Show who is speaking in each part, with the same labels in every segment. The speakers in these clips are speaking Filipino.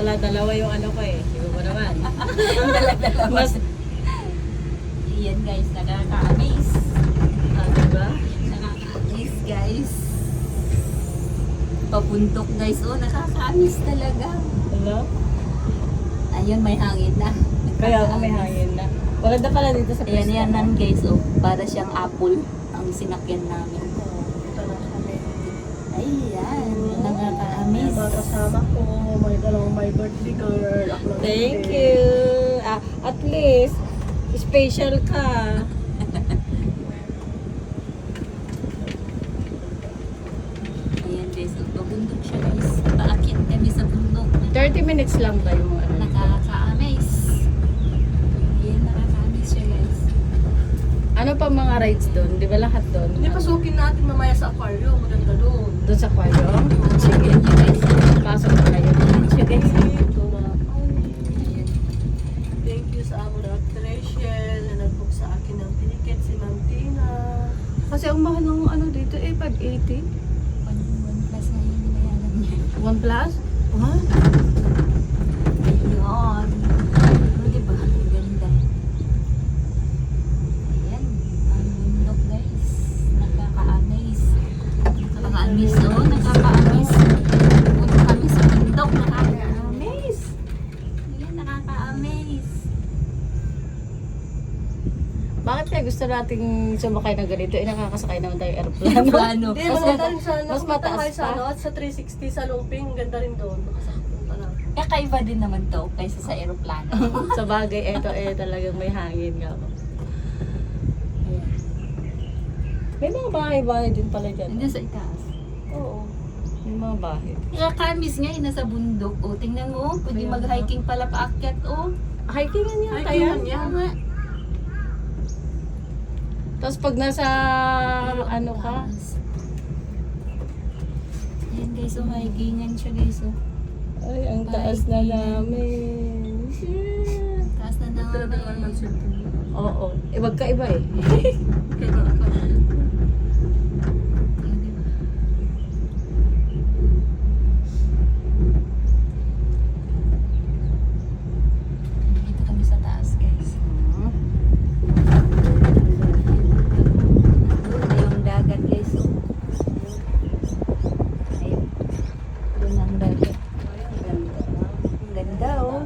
Speaker 1: dala-dalawa yung ano ko eh. Di ba naman? Mas,
Speaker 2: Yan guys, nakaka-amaze.
Speaker 1: diba?
Speaker 2: Nakaka-amaze guys. Papuntok guys, oh nakaka-amaze talaga.
Speaker 1: Hello?
Speaker 2: Ayun, may hangin na.
Speaker 1: Kaya ako may hangin na. Wala na pala dito sa
Speaker 2: Ayan yan nan guys, oh. Para siyang apple ang sinakyan namin.
Speaker 1: Ito na kami.
Speaker 2: Ayan, nakaka-amaze.
Speaker 1: Kasama ko, may dalawang my birthday girl. Ako lang
Speaker 3: Thank
Speaker 1: hindi.
Speaker 3: you. At least, special ka.
Speaker 2: Ayan guys, oh. Pabundok siya guys. Paakyat kami sa bundok.
Speaker 1: 30 minutes lang ba yung ano?
Speaker 2: Nakaka-amaze. Ayan, nakaka-amaze siya guys.
Speaker 1: Ano pa mga rides doon? Di ba lahat doon?
Speaker 3: Hindi, pasukin natin mamaya sa aquarium. Maganda doon.
Speaker 1: Doon sa aquarium? Sige.
Speaker 2: Ayan niya guys.
Speaker 1: Pasok na kayo.
Speaker 2: Ayan siya guys.
Speaker 3: Ito na.
Speaker 2: Ayan.
Speaker 3: Thank you sa amo na Rachel na nag-book sa akin ng ticket, si Ma'am Tina. Kasi ang mahal ng ano dito eh, 580.
Speaker 2: One plus na yun, binayaran niya.
Speaker 1: 1 plus? Ha?
Speaker 2: Ayun. Ano diba? Ang ganda. Ayan. Ang bundok guys. Nakaka-amaze. Nakaka-amaze oh. Nakaka-amaze. Punta kami sa bundok. Nakaka-amaze. Ayan, nakaka-amaze.
Speaker 1: Bakit kaya gusto nating sumakay ng ganito? Eh, nakakasakay naman tayo aeroplano.
Speaker 2: Plano.
Speaker 3: Hindi, mas mataas sa ano,
Speaker 1: mas mataas
Speaker 3: tayo sa
Speaker 1: pa?
Speaker 3: ano, at sa 360 sa Lumping, ganda rin doon. Makasakit pa lang.
Speaker 2: Kakaiba din naman to kaysa sa aeroplano.
Speaker 1: Sa bagay, eto talagang may hangin nga po. May mga bahay-bahay din pala dyan.
Speaker 2: Hindi sa itaas.
Speaker 1: Oo. May mga bahay.
Speaker 2: Nakaka-amaze nga yun nasa bundok. O, tingnan mo. Pwede
Speaker 1: Ayan.
Speaker 2: mag-hiking pala paakyat. O,
Speaker 1: Hikingan yan kaya.
Speaker 3: Hikingan yan.
Speaker 2: tama.
Speaker 1: Tapos pag nasa ano ka,
Speaker 2: Ayan guys, so hikingan siya guys. Oh.
Speaker 1: ay ang taas na namin. Yeah.
Speaker 2: Taas na
Speaker 3: Talaga naman
Speaker 2: namin.
Speaker 3: cellphone.
Speaker 1: Oo. Eh, magkaiba eh.
Speaker 3: Kaya ba ako?
Speaker 2: Ayun, diba? Dito kami sa taas guys. Doon na yung dagat guys. Oh. Ayun. Doon ang dagat. Ang ganda oh.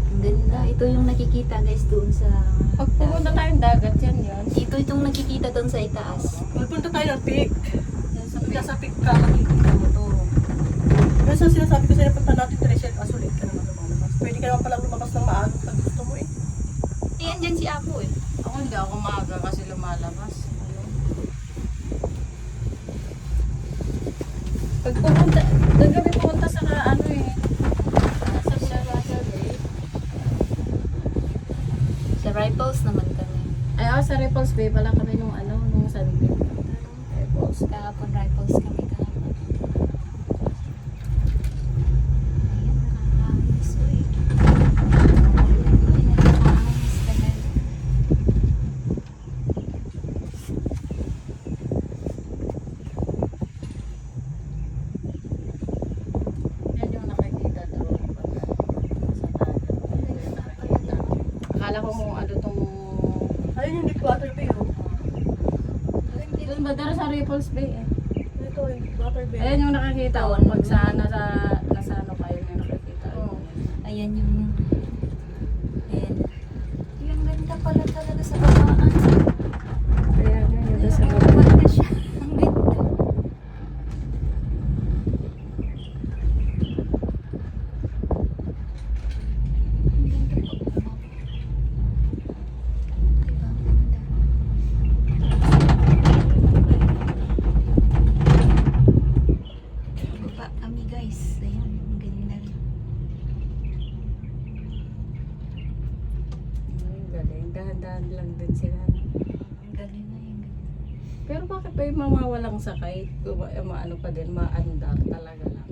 Speaker 2: Ang ganda. Ito yung nakikita guys doon sa
Speaker 1: Pag pumunta tayong dagat yan yun.
Speaker 2: Ito itong nakikita doon sa itaas.
Speaker 3: Magpunta tayo ng peak. Sa peak ka, makikita mo to. Kasi ang sinasabi ko sa'yo, punta natin Rachel, asulit ka naman lumalabas. Pwede ka naman palang lumabas ng maaga pag gusto mo eh.
Speaker 2: Eh, andyan si Apo eh.
Speaker 1: Ako hindi ako maaga kasi lumalabas. Ano? Pag pumunta, doon kami pumunta sa ano eh. Sa Russell Bay.
Speaker 2: Sa Rifles naman kami.
Speaker 1: Ay, sa Ripples Bay pala kami nung ano, nung Sunday. Ripples.
Speaker 2: Kahapon Rifles kami kahapon. Ayan, nakakaamis eh. Ay, nakakaamis talaga.
Speaker 1: Yan yung nakikita doon. Sa tagat. Akala ko kung ano tong...
Speaker 3: Ayun yung Deepwater Bay oh.
Speaker 1: Doon ba dara sa Ripples Bay eh?
Speaker 3: Ito yung Deepwater Bay.
Speaker 1: Ayan yung nakakita ko. Pag sa nasa ano kayo yung nakakita.
Speaker 3: Oo.
Speaker 2: Ayan yung... Ayan. Yung ganda pala talaga sa babaan.
Speaker 1: Ayan yun. Yung sa
Speaker 2: Yung
Speaker 1: baba.
Speaker 2: ganda siya. Ang ganda. Ang ganda po. Diba? Ang ganda. Baba kami guys. Ayan. Ang ganda.
Speaker 1: Galing. Dahan-dahan lang din sila.
Speaker 2: Ang galing na yung ganda.
Speaker 1: Pero bakit pa yung mga walang sakay? Maano pa din, maandar talaga lang.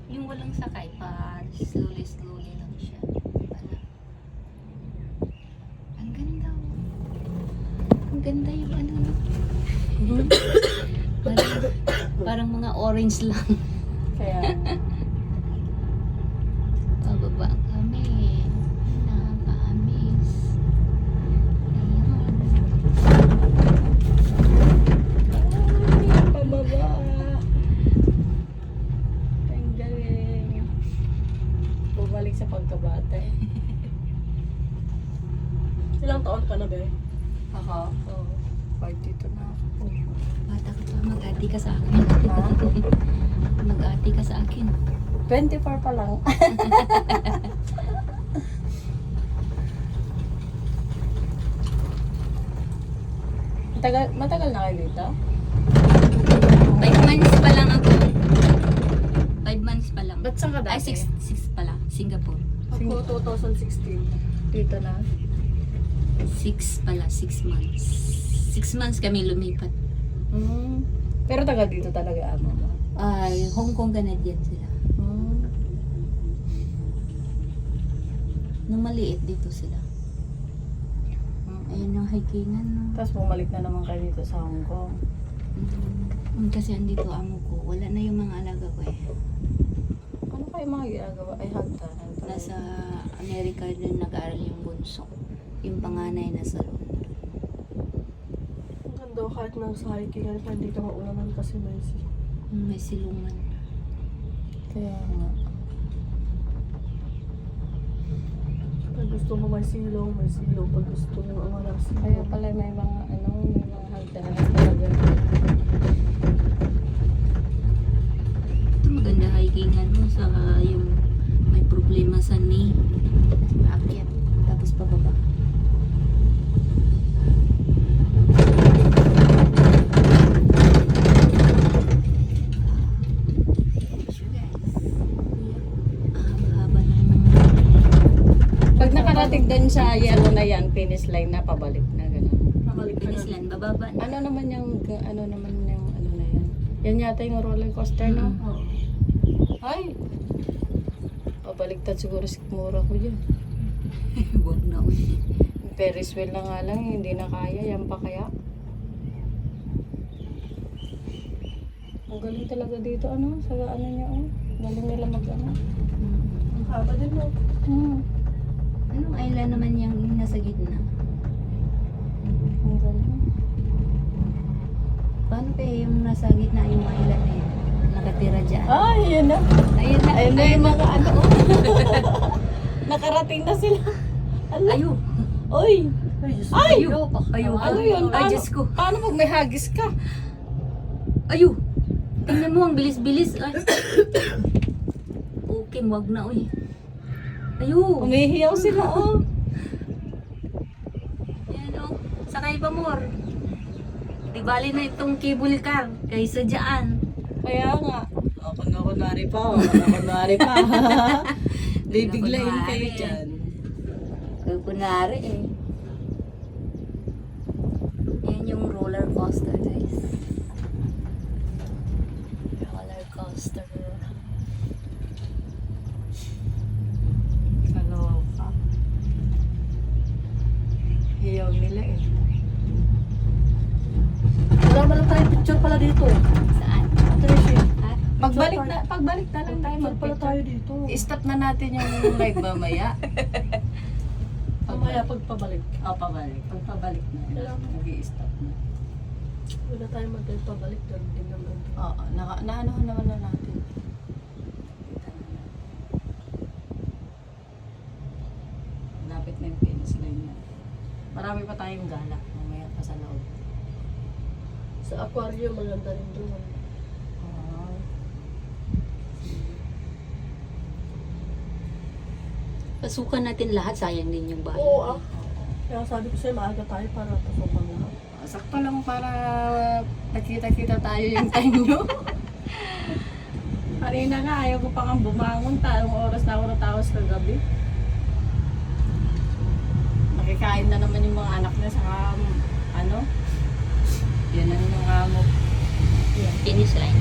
Speaker 2: Yung walang sakay pa, slowly lang siya. Pala. Ang ganda oh. maganda yung ano. No? parang mga orange lang.
Speaker 1: Kaya,
Speaker 2: Pababa kami. Nakakaamis. Ayun.
Speaker 1: pababa. Ang galing. Bumalik sa pagkabata eh.
Speaker 3: Ilang taon ka na, be?
Speaker 1: Ako? Oo. 42 na ako.
Speaker 2: Bata ka pa, mag-ati ka sa akin. Mag-ati ka sa akin.
Speaker 1: 24 pa lang. Matagal na kayo dito?
Speaker 2: 5 months pa lang ako. 5 months pa lang.
Speaker 1: Ba't saan ka
Speaker 2: Ay,
Speaker 1: dati?
Speaker 2: 6 pala. Singapore.
Speaker 3: Ako 2016.
Speaker 1: Dito na.
Speaker 2: 6 pala, 6 months. 6 months kami lumipat.
Speaker 1: Pero taga dito talaga amo mo.
Speaker 2: Ay, Hong Kong, Canadian sila. Nung maliit dito sila. Ayun yung hikingan. No?
Speaker 1: Tapos bumalik na naman kayo dito sa Hong Kong.
Speaker 2: Kasi andito amo ko. Wala na yung mga alaga ko eh.
Speaker 1: Ano kayo mga ginagawa? Ay, hagdanan pala.
Speaker 2: Nasa Amerika din nag-aaral yung bunso. Yung panganay nasa London.
Speaker 3: Ang ganda kahit nasa hiking, pa hindi ka maulanan kasi
Speaker 2: May silungan.
Speaker 1: Kaya nga.
Speaker 3: pag gusto mo may silong, may silong. Pag gusto mo ang walang silong.
Speaker 1: Kaya pala may mga may mga hagdanan talaga.
Speaker 2: Ito maganda hikingan mo sa yung may problema sa knee. Maakyat. Tapos pababa. Mahaba ng
Speaker 1: Pag nakarating doon sa yellow na yan, finish line na, pabalik na gano'n.
Speaker 3: Nakalik ka na.
Speaker 2: Pinislan, bababa na.
Speaker 1: Ano naman yung ano na yan? Yan yata yung roller coaster, no?
Speaker 2: Oo.
Speaker 1: Ay! Pabaliktad siguro si Mura ko dyan.
Speaker 2: Huwag na ulit.
Speaker 1: Ferris wheel na nga lang, hindi na kaya. Yan pa kaya. Ang galing talaga dito, ano? Sa ano niya, oh. Galing nila mag-ano.
Speaker 3: Ang haba din mo.
Speaker 2: Anong island naman yung nasa gitna?
Speaker 1: Ang galing.
Speaker 2: Paano kaya yung nasa gitna yung island na yun? Nakatira dyan.
Speaker 1: Ay, yan na.
Speaker 2: Ayun na.
Speaker 1: Ayun na yung mga ano, oh. Nakarating na sila.
Speaker 2: Ayo.
Speaker 1: Oy!
Speaker 3: Ay, Diyos.
Speaker 2: Ayo. Ayo.
Speaker 1: Ano yun?
Speaker 2: Ay, Diyos ko.
Speaker 1: Paano pag may hagis ka?
Speaker 2: Ayo. Tingnan mo, ang bilis-bilis. Ay. Okay, wag na, uy. Ayo.
Speaker 1: Umihiyaw sila, oh.
Speaker 2: Yan, oh. Sakay pa, more. Di bali na itong cable car. Kaysa dyan.
Speaker 1: Kaya nga. O, kunwari pa, o. Kunwari pa. Bibiglayin kayo dyan.
Speaker 2: Kunwari eh. Yan yung roller coaster, guys. Roller coaster.
Speaker 1: Kaloka. Hiyaw nila eh.
Speaker 3: Wala man lang tayong picture pala dito.
Speaker 2: Saan?
Speaker 3: Tricia.
Speaker 2: Ha?
Speaker 1: Pagbalik na lang tayo
Speaker 3: Picture pala tayo dito.
Speaker 1: I-stop na natin yung live mamaya.
Speaker 3: Mamaya pagpabalik.
Speaker 1: O, pabalik. Pagpabalik na. Nag-i-stop na.
Speaker 3: Wala tayo magpabalik. Ganun din naman.
Speaker 1: Oo, naanohan naman na natin. Lapit na yung finish line na. Marami pa tayong gala. Mamaya pa sa loob.
Speaker 3: Sa aquarium, maganda rin doon.
Speaker 2: Pasukan natin lahat. Sayang din yung bahay.
Speaker 3: Oo, Kaya sabi ko sa'yo, maaga tayo para pasukan lahat.
Speaker 1: Sakto lang para nakita-kita tayo yung time nyo. Kanina nga, ayaw ko pa nga bumangon. Talong oras na ako natapos kagabi. Nakikain na naman yung mga anak na sa ano. Yan ang mga amo.
Speaker 2: Finish line.